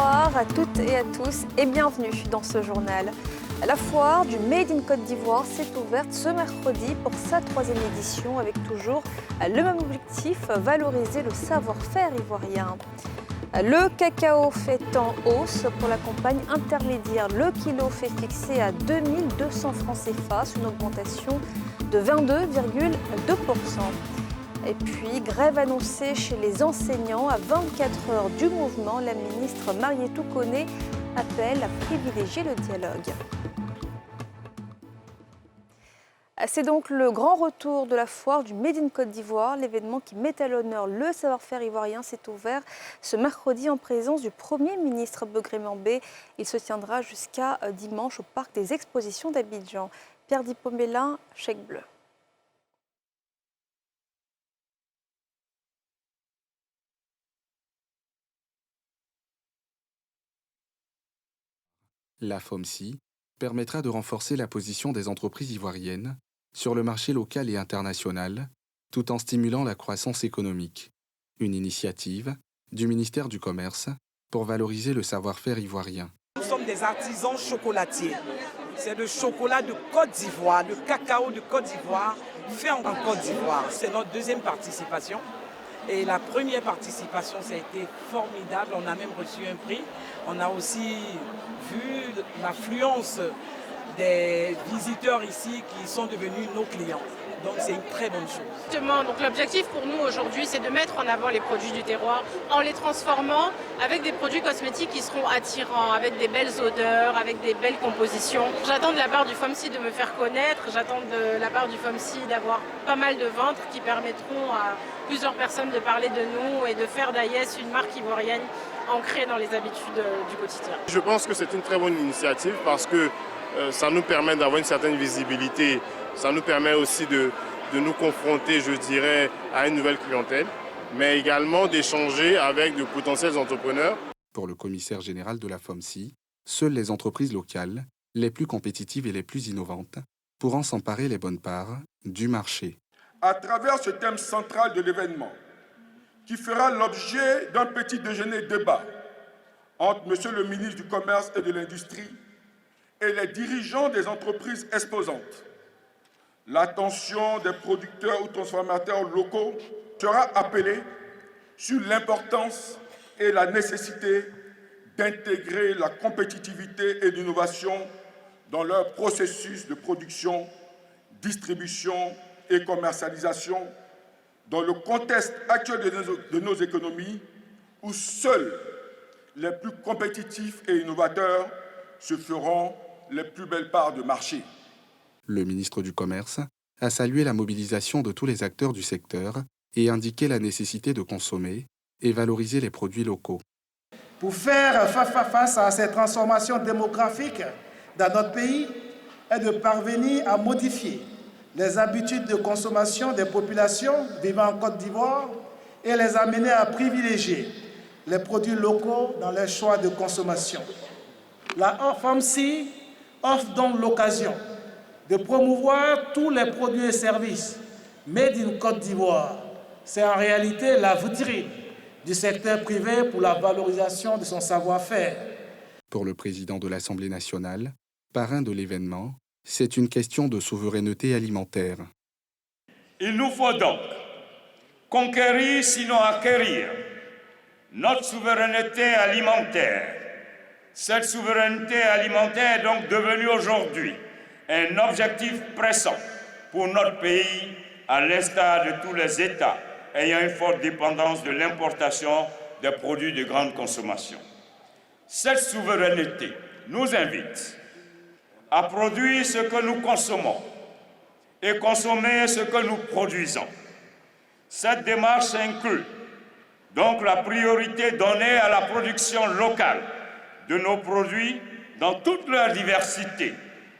Bonsoir à toutes et à tous et bienvenue dans ce journal. La foire du Made in Côte d'Ivoire s'est ouverte ce mercredi pour sa 3e édition avec toujours le même objectif, valoriser le savoir-faire ivoirien. Le cacao fait en hausse pour la campagne intermédiaire. Le kilo fait fixer à 2200 francs CFA, une augmentation de 22,2%. Et puis, grève annoncée chez les enseignants à 24 heures du mouvement. La ministre Marietou Koné appelle à privilégier le dialogue. C'est donc le grand retour de la foire du Made in Côte d'Ivoire. L'événement qui met à l'honneur le savoir-faire ivoirien s'est ouvert ce mercredi en présence du Premier ministre Begré Mambé. Il se tiendra jusqu'à dimanche au Parc des Expositions d'Abidjan. Pierre Dipomélin, Chèque Bleu. La FOMCI permettra de renforcer la position des entreprises ivoiriennes sur le marché local et international, tout en stimulant la croissance économique. Une initiative du ministère du Commerce pour valoriser le savoir-faire ivoirien. Nous sommes des artisans chocolatiers. C'est le chocolat de Côte d'Ivoire, le cacao de Côte d'Ivoire fait en Côte d'Ivoire. C'est notre 2e participation. Et la première participation, ça a été formidable. On a même reçu un prix. On a aussi vu l'affluence des visiteurs ici qui sont devenus nos clients. Donc c'est une très bonne chose. Justement, donc l'objectif pour nous aujourd'hui, c'est de mettre en avant les produits du terroir en les transformant avec des produits cosmétiques qui seront attirants, avec des belles odeurs, avec des belles compositions. J'attends de la part du FOMCI de me faire connaître, j'attends de la part du FOMCI d'avoir pas mal de ventres qui permettront à plusieurs personnes de parler de nous et de faire d'Aïès une marque ivoirienne ancrée dans les habitudes du quotidien. Je pense que c'est une très bonne initiative parce que ça nous permet d'avoir une certaine visibilité. Ça nous permet aussi de nous confronter, je dirais, à une nouvelle clientèle, mais également d'échanger avec de potentiels entrepreneurs. Pour le commissaire général de la FOMCI, seules les entreprises locales, les plus compétitives et les plus innovantes, pourront s'emparer les bonnes parts du marché. À travers ce thème central de l'événement, qui fera l'objet d'un petit déjeuner débat entre M. le ministre du Commerce et de l'Industrie et les dirigeants des entreprises exposantes, l'attention des producteurs ou transformateurs locaux sera appelée sur l'importance et la nécessité d'intégrer la compétitivité et l'innovation dans leur processus de production, distribution et commercialisation dans le contexte actuel de nos économies où seuls les plus compétitifs et innovateurs se feront les plus belles parts de marché. Le ministre du Commerce a salué la mobilisation de tous les acteurs du secteur et indiqué la nécessité de consommer et valoriser les produits locaux. Pour faire face à ces transformations démographiques dans notre pays et de parvenir à modifier les habitudes de consommation des populations vivant en Côte d'Ivoire et les amener à privilégier les produits locaux dans leurs choix de consommation. La FOMCI offre donc l'occasion de promouvoir tous les produits et services made in Côte d'Ivoire. C'est en réalité la vitrine du secteur privé pour la valorisation de son savoir-faire. Pour le président de l'Assemblée nationale, parrain de l'événement, c'est une question de souveraineté alimentaire. Il nous faut donc conquérir, sinon acquérir, notre souveraineté alimentaire. Cette souveraineté alimentaire est donc devenue aujourd'hui un objectif pressant pour notre pays, à l'instar de tous les États ayant une forte dépendance de l'importation des produits de grande consommation. Cette souveraineté nous invite à produire ce que nous consommons et consommer ce que nous produisons. Cette démarche inclut donc la priorité donnée à la production locale de nos produits dans toute leur diversité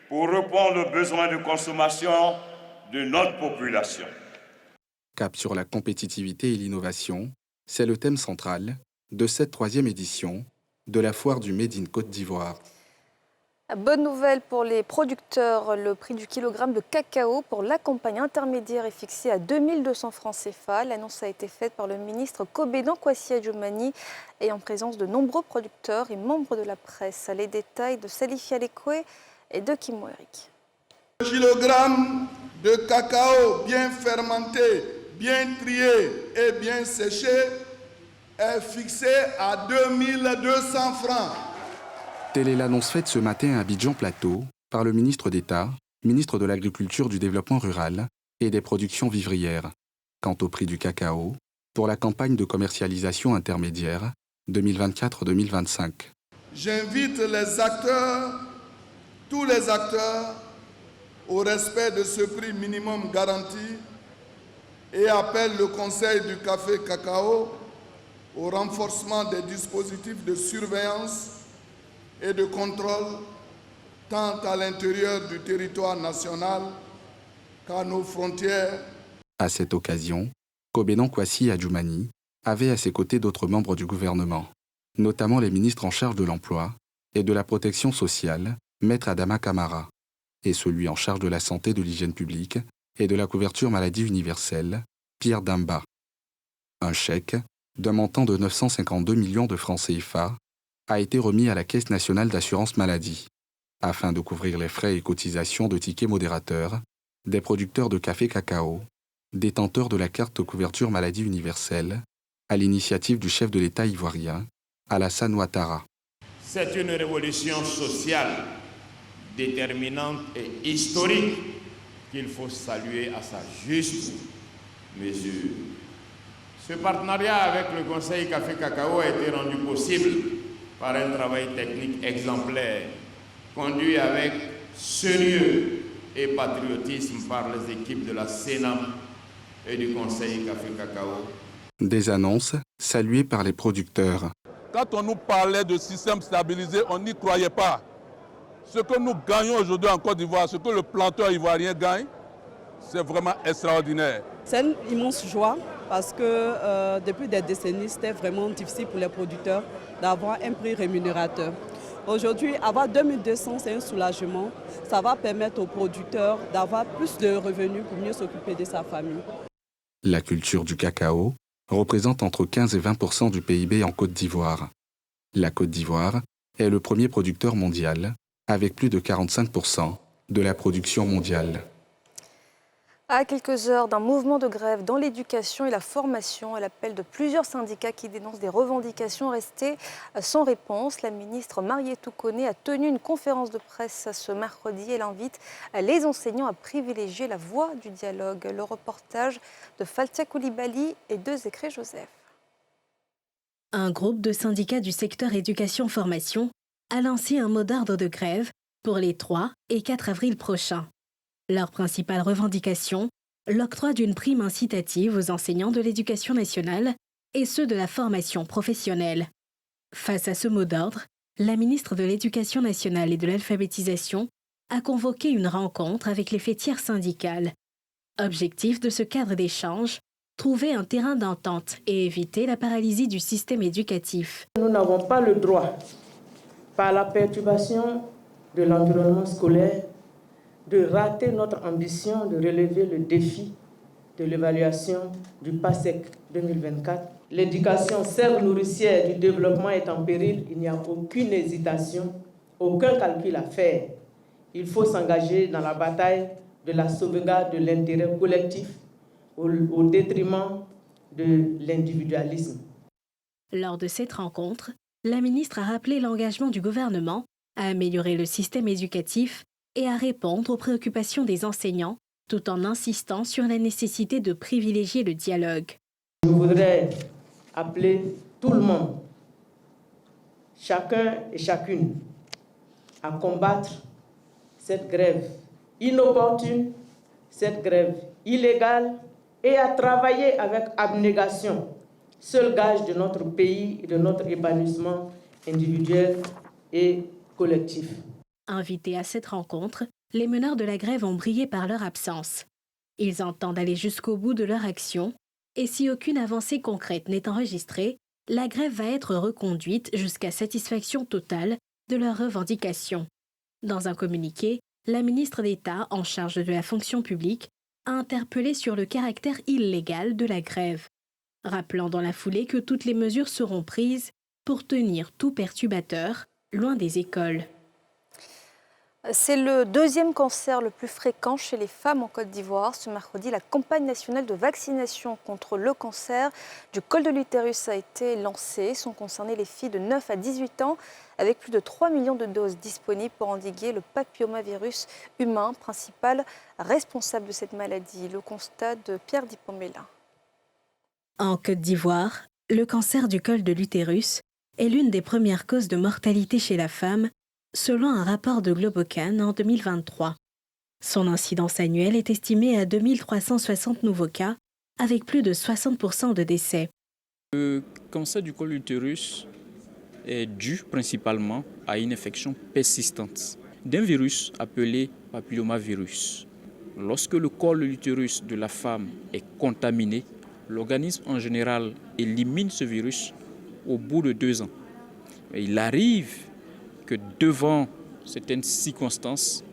pour répondre aux besoins de consommation de notre population. Cap sur la compétitivité et l'innovation, c'est le thème central de cette 3e édition de la foire du Made in Côte d'Ivoire. Bonne nouvelle pour les producteurs, le prix du kilogramme de cacao pour la campagne intermédiaire est fixé à 2200 francs CFA. L'annonce a été faite par le ministre Kobedan Kwasi Adjoumani et en présence de nombreux producteurs et membres de la presse. Les détails de Salif Alekwe et de Kimo Eric. Le kilogramme de cacao bien fermenté, bien trié et bien séché est fixé à 2200 francs. Telle est l'annonce faite ce matin à Abidjan Plateau par le ministre d'État, ministre de l'Agriculture, du Développement rural et des productions vivrières. Quant au prix du cacao, pour la campagne de commercialisation intermédiaire 2024-2025. J'invite les acteurs, tous les acteurs, au respect de ce prix minimum garanti et appelle le Conseil du café cacao au renforcement des dispositifs de surveillance et de contrôle tant à l'intérieur du territoire national qu'à nos frontières. À cette occasion, Kobedan Kwasi Adjoumani avait à ses côtés d'autres membres du gouvernement, notamment les ministres en charge de l'emploi et de la protection sociale, Maître Adama Kamara, et celui en charge de la santé, de l'hygiène publique et de la couverture maladie universelle, Pierre Damba. Un chèque d'un montant de 952 millions de francs CFA a été remis à la Caisse nationale d'assurance maladie, afin de couvrir les frais et cotisations de tickets modérateurs des producteurs de café cacao, détenteurs de la carte couverture maladie universelle, à l'initiative du chef de l'État ivoirien, Alassane Ouattara. C'est une révolution sociale déterminante et historique qu'il faut saluer à sa juste mesure. Ce partenariat avec le Conseil Café Cacao a été rendu possible par un travail technique exemplaire, conduit avec sérieux et patriotisme par les équipes de la Sénam et du Conseil Café Cacao. Des annonces saluées par les producteurs. Quand on nous parlait de système stabilisé, on n'y croyait pas. Ce que nous gagnons aujourd'hui en Côte d'Ivoire, ce que le planteur ivoirien gagne, c'est vraiment extraordinaire. C'est une immense joie parce que depuis des décennies, c'était vraiment difficile pour les producteurs d'avoir un prix rémunérateur. Aujourd'hui, avoir 2200, c'est un soulagement. Ça va permettre aux producteurs d'avoir plus de revenus pour mieux s'occuper de sa famille. La culture du cacao représente entre 15 et 20% du PIB en Côte d'Ivoire. La Côte d'Ivoire est le premier producteur mondial, avec plus de 45% de la production mondiale. À quelques heures d'un mouvement de grève dans l'éducation et la formation, à l'appel de plusieurs syndicats qui dénoncent des revendications restées sans réponse, la ministre Marietou Koné a tenu une conférence de presse ce mercredi. Elle invite les enseignants à privilégier la voie du dialogue. Le reportage de Faltia Koulibaly et de Zécré Joseph. Un groupe de syndicats du secteur éducation-formation a lancé un mot d'ordre de grève pour les 3 et 4 avril prochains. Leur principale revendication, l'octroi d'une prime incitative aux enseignants de l'éducation nationale et ceux de la formation professionnelle. Face à ce mot d'ordre, la ministre de l'Éducation nationale et de l'alphabétisation a convoqué une rencontre avec les fêtières syndicales. Objectif de ce cadre d'échange, trouver un terrain d'entente et éviter la paralysie du système éducatif. Nous n'avons pas le droit, par la perturbation de l'environnement scolaire, de rater notre ambition de relever le défi de l'évaluation du PASSEC 2024. L'éducation, sève nourricière du développement, est en péril. Il n'y a aucune hésitation, aucun calcul à faire. Il faut s'engager dans la bataille de la sauvegarde de l'intérêt collectif au détriment de l'individualisme. Lors de cette rencontre, la ministre a rappelé l'engagement du gouvernement à améliorer le système éducatif et à répondre aux préoccupations des enseignants, tout en insistant sur la nécessité de privilégier le dialogue. Je voudrais appeler tout le monde, chacun et chacune, à combattre cette grève inopportune, cette grève illégale, et à travailler avec abnégation, seul gage de notre pays et de notre épanouissement individuel et collectif. Invités à cette rencontre, les meneurs de la grève ont brillé par leur absence. Ils entendent aller jusqu'au bout de leur action et si aucune avancée concrète n'est enregistrée, la grève va être reconduite jusqu'à satisfaction totale de leurs revendications. Dans un communiqué, la ministre d'État en charge de la fonction publique a interpellé sur le caractère illégal de la grève, rappelant dans la foulée que toutes les mesures seront prises pour tenir tout perturbateur loin des écoles. C'est le deuxième cancer le plus fréquent chez les femmes en Côte d'Ivoire. Ce mercredi, la campagne nationale de vaccination contre le cancer du col de l'utérus a été lancée. Sont concernées les filles de 9 à 18 ans avec plus de 3 millions de doses disponibles pour endiguer le papillomavirus humain, principal responsable de cette maladie. Le constat de Pierre Dipomela. En Côte d'Ivoire, le cancer du col de l'utérus est l'une des premières causes de mortalité chez la femme, selon un rapport de Globocan en 2023. Son incidence annuelle est estimée à 2360 nouveaux cas, avec plus de 60% de décès. Le cancer du col de l'utérus est dû principalement à une infection persistante d'un virus appelé papillomavirus. Lorsque le col de l'utérus de la femme est contaminé, l'organisme en général élimine ce virus au bout de 2 ans. Et il arrive que devant certaines circonstances,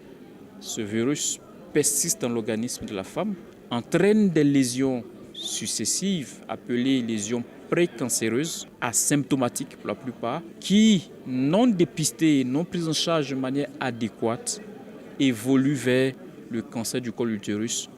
ce virus persiste dans l'organisme de la femme, entraîne des lésions successives appelées lésions précancéreuses, asymptomatiques pour la plupart, qui, non dépistées, non prises en charge de manière adéquate, évoluent vers le cancer du col de l'utérus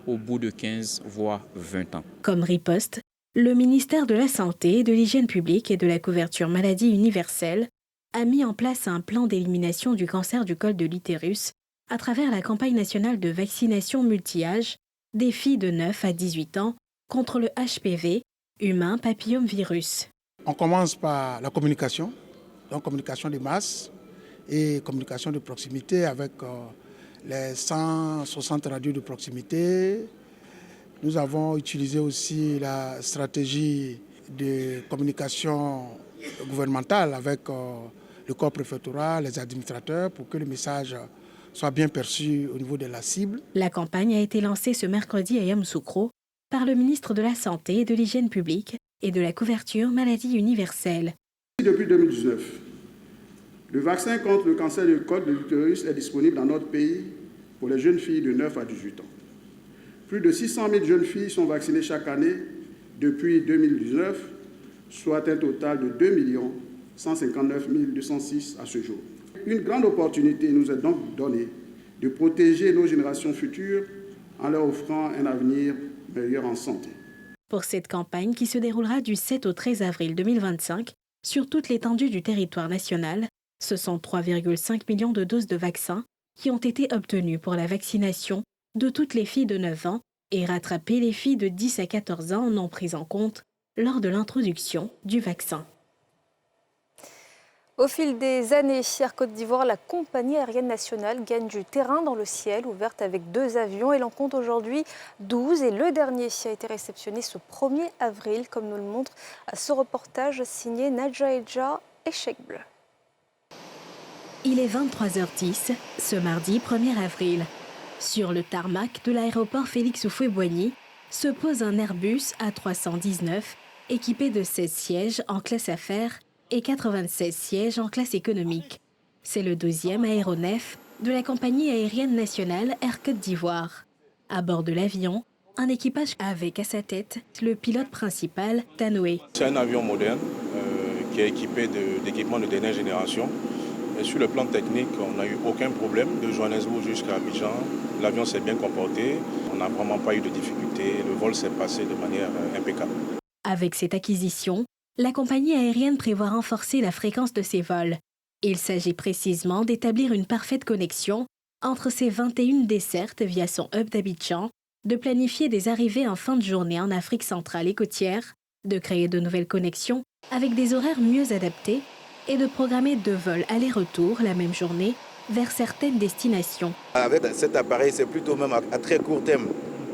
au bout de 15 voire 20 ans. Comme riposte, le ministère de la Santé, de l'Hygiène publique et de la couverture maladie universelle a mis en place un plan d'élimination du cancer du col de l'utérus à travers la campagne nationale de vaccination multi-âge des filles de 9 à 18 ans contre le HPV, humain papillomavirus. On commence par la communication, donc communication de masse et communication de proximité avec les 160 radios de proximité. Nous avons utilisé aussi la stratégie de communication gouvernementale avec le corps préfectoral, les administrateurs, pour que le message soit bien perçu au niveau de la cible. La campagne a été lancée ce mercredi à Yamoussoukro par le ministre de la Santé, de l'Hygiène publique et de la couverture maladie universelle. Depuis 2019, le vaccin contre le cancer du col de l'utérus est disponible dans notre pays pour les jeunes filles de 9 à 18 ans. Plus de 600 000 jeunes filles sont vaccinées chaque année depuis 2019, soit un total de 2 159 206 à ce jour. Une grande opportunité nous est donc donnée de protéger nos générations futures en leur offrant un avenir meilleur en santé. Pour cette campagne qui se déroulera du 7 au 13 avril 2025 sur toute l'étendue du territoire national, ce sont 3,5 millions de doses de vaccins qui ont été obtenues pour la vaccination de toutes les filles de 9 ans et rattraper les filles de 10 à 14 ans non prises en compte lors de l'introduction du vaccin. Au fil des années, Air Côte d'Ivoire, la compagnie aérienne nationale gagne du terrain dans le ciel, ouverte avec 2 avions. Elle en compte aujourd'hui 12 et le dernier a été réceptionné ce 1er avril, comme nous le montre ce reportage signé Nadja Edja et Cheikh Bleu. Il est 23h10, ce mardi 1er avril. Sur le tarmac de l'aéroport Félix Houphouët-Boigny se pose un Airbus A319 équipé de 16 sièges en classe affaires et 96 sièges en classe économique. C'est le 12e aéronef de la compagnie aérienne nationale Air Côte d'Ivoire. À bord de l'avion, un équipage avec à sa tête le pilote principal, Tanoé. C'est un avion moderne qui est équipé d'équipements de dernière génération. Et sur le plan technique, on n'a eu aucun problème. De Johannesburg jusqu'à Abidjan, l'avion s'est bien comporté. On n'a vraiment pas eu de difficultés. Le vol s'est passé de manière impeccable. Avec cette acquisition, la compagnie aérienne prévoit renforcer la fréquence de ses vols. Il s'agit précisément d'établir une parfaite connexion entre ses 21 dessertes via son hub d'Abidjan, de planifier des arrivées en fin de journée en Afrique centrale et côtière, de créer de nouvelles connexions avec des horaires mieux adaptés et de programmer 2 vols aller-retour la même journée vers certaines destinations. Avec cet appareil, c'est plutôt même à très court terme,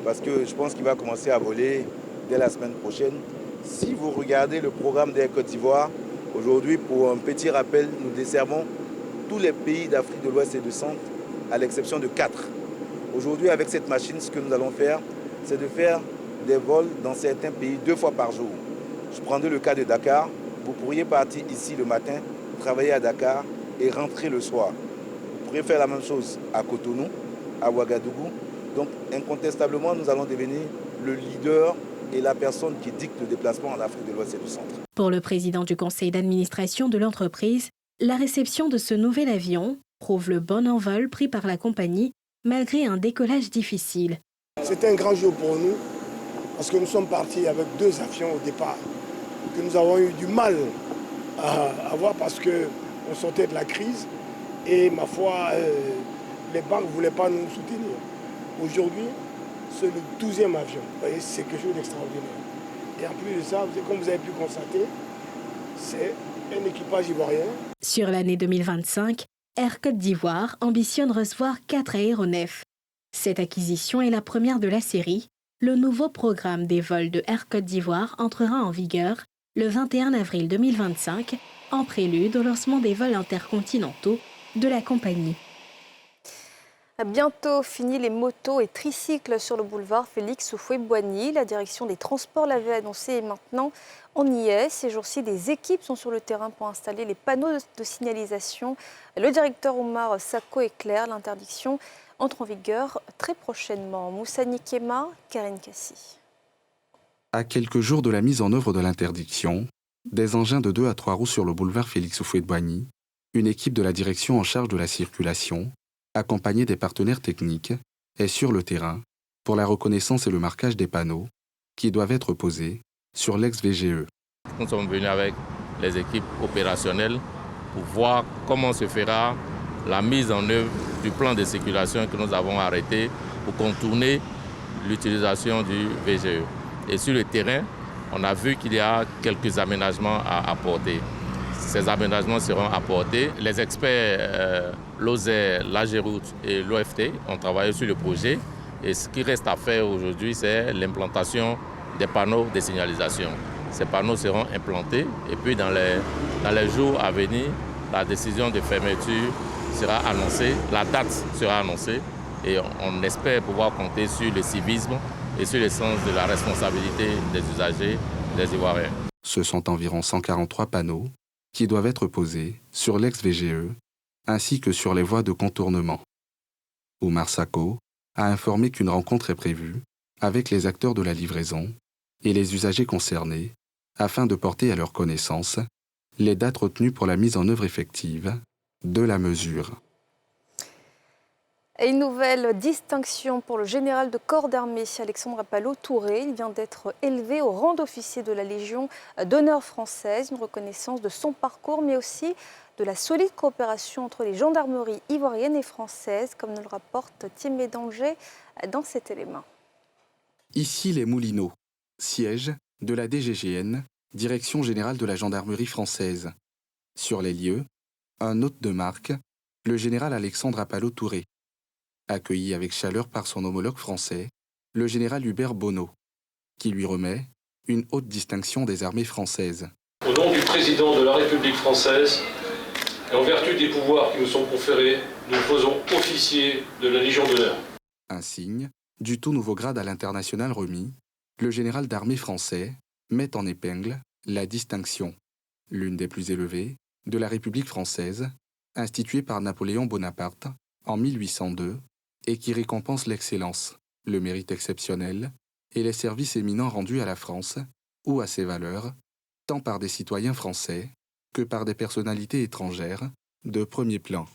parce que je pense qu'il va commencer à voler dès la semaine prochaine. Si vous regardez le programme d'Air Côte d'Ivoire, aujourd'hui, pour un petit rappel, nous desservons tous les pays d'Afrique de l'Ouest et du Centre, à l'exception de 4. Aujourd'hui, avec cette machine, ce que nous allons faire, c'est de faire des vols dans certains pays 2 fois par jour. Je prendrai le cas de Dakar. Vous pourriez partir ici le matin, travailler à Dakar et rentrer le soir. Vous pourrait faire la même chose à Cotonou, à Ouagadougou. Donc incontestablement, nous allons devenir le leader et la personne qui dicte le déplacement en Afrique de l'Ouest et du Centre. Pour le président du conseil d'administration de l'entreprise, la réception de ce nouvel avion prouve le bon envol pris par la compagnie malgré un décollage difficile. C'était un grand jour pour nous parce que nous sommes partis avec 2 avions au départ que nous avons eu du mal à avoir parce qu'on sortait de la crise et ma foi, les banques ne voulaient pas nous soutenir. Aujourd'hui, c'est le 12e avion. Vous voyez, c'est quelque chose d'extraordinaire. Et en plus de ça, comme vous avez pu constater, c'est un équipage ivoirien. Sur l'année 2025, Air Côte d'Ivoire ambitionne recevoir 4 aéronefs. Cette acquisition est la première de la série. Le nouveau programme des vols de Air Côte d'Ivoire entrera en vigueur le 21 avril 2025, en prélude au lancement des vols intercontinentaux de la compagnie. Bientôt fini les motos et tricycles sur le boulevard Félix Houphouët-Boigny. La direction des transports l'avait annoncé et maintenant on y est. Ces jours-ci, des équipes sont sur le terrain pour installer les panneaux de signalisation. Le directeur Oumar Sako est clair, l'interdiction entre en vigueur très prochainement. Moussa Nikema, Karine Kassi. À quelques jours de la mise en œuvre de l'interdiction, des engins de 2 à 3 roues sur le boulevard Félix Houphouët-Boigny, une équipe de la direction en charge de la circulation, accompagnée des partenaires techniques, est sur le terrain pour la reconnaissance et le marquage des panneaux qui doivent être posés sur l'ex-VGE. Nous sommes venus avec les équipes opérationnelles pour voir comment se fera la mise en œuvre du plan de circulation que nous avons arrêté pour contourner l'utilisation du VGE. Et sur le terrain, on a vu qu'il y a quelques aménagements à apporter. Ces aménagements seront apportés. Les experts, l'OSER, l'AGEROUTE et l'OFT ont travaillé sur le projet. Et ce qui reste à faire aujourd'hui, c'est l'implantation des panneaux de signalisation. Ces panneaux seront implantés et puis dans les jours à venir, la décision de fermeture sera annoncée, la date sera annoncée et on espère pouvoir compter sur le civisme et sur le sens de la responsabilité des usagers, des Ivoiriens. Ce sont environ 143 panneaux qui doivent être posés sur l'ex-VGE ainsi que sur les voies de contournement. Oumar Sako a informé qu'une rencontre est prévue avec les acteurs de la livraison et les usagers concernés afin de porter à leur connaissance les dates retenues pour la mise en œuvre effective de la mesure. Et une nouvelle distinction pour le général de corps d'armée, Alexandre Appalo-Touré. Il vient d'être élevé au rang d'officier de la Légion d'honneur française, une reconnaissance de son parcours, mais aussi de la solide coopération entre les gendarmeries ivoiriennes et françaises, comme nous le rapporte Thiemé Danger dans cet élément. Ici les Moulineaux, siège de la DGGN, Direction générale de la gendarmerie française. Sur les lieux, un hôte de marque, le général Alexandre Appalo-Touré. Accueilli avec chaleur par son homologue français, le général Hubert Bonneau, qui lui remet une haute distinction des armées françaises. Au nom du président de la République française, et en vertu des pouvoirs qui nous sont conférés, nous faisons officier de la Légion d'honneur. Un signe du tout nouveau grade à l'international remis, le général d'armée français met en épingle la distinction, l'une des plus élevées, de la République française, instituée par Napoléon Bonaparte en 1802, et qui récompense l'excellence, le mérite exceptionnel et les services éminents rendus à la France ou à ses valeurs, tant par des citoyens français que par des personnalités étrangères de premier plan.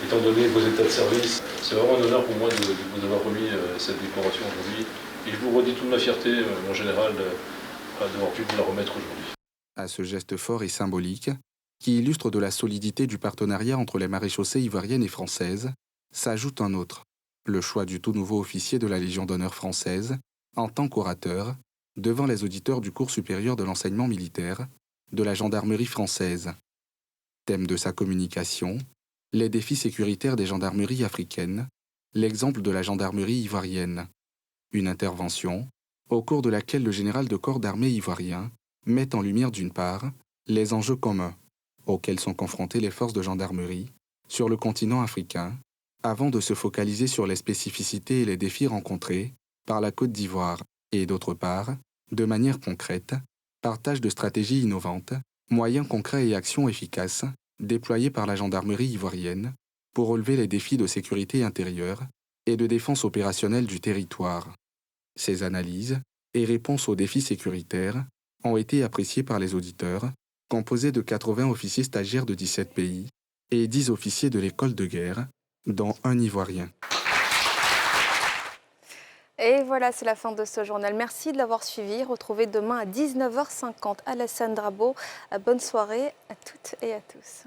Étant donné vos états de service, c'est vraiment un honneur pour moi de vous avoir remis cette décoration aujourd'hui. Et je vous redis toute ma fierté, mon général, d'avoir pu vous la remettre aujourd'hui. À ce geste fort et symbolique, qui illustre de la solidité du partenariat entre les maréchaussées ivoiriennes et françaises, s'ajoute un autre, le choix du tout nouveau officier de la Légion d'honneur française, en tant qu'orateur, devant les auditeurs du cours supérieur de l'enseignement militaire, de la gendarmerie française. Thème de sa communication, les défis sécuritaires des gendarmeries africaines, l'exemple de la gendarmerie ivoirienne. Une intervention, au cours de laquelle le général de corps d'armée ivoirien met en lumière d'une part les enjeux communs auxquels sont confrontées les forces de gendarmerie sur le continent africain, avant de se focaliser sur les spécificités et les défis rencontrés par la Côte d'Ivoire, et d'autre part, de manière concrète, partage de stratégies innovantes, moyens concrets et actions efficaces déployés par la gendarmerie ivoirienne pour relever les défis de sécurité intérieure et de défense opérationnelle du territoire. Ces analyses et réponses aux défis sécuritaires ont été appréciées par les auditeurs, composés de 80 officiers stagiaires de 17 pays et 10 officiers de l'école de guerre, dont un Ivoirien. Et voilà, c'est la fin de ce journal. Merci de l'avoir suivi. Retrouvez demain à 19h50 Alassane Drabo. Bonne soirée à toutes et à tous.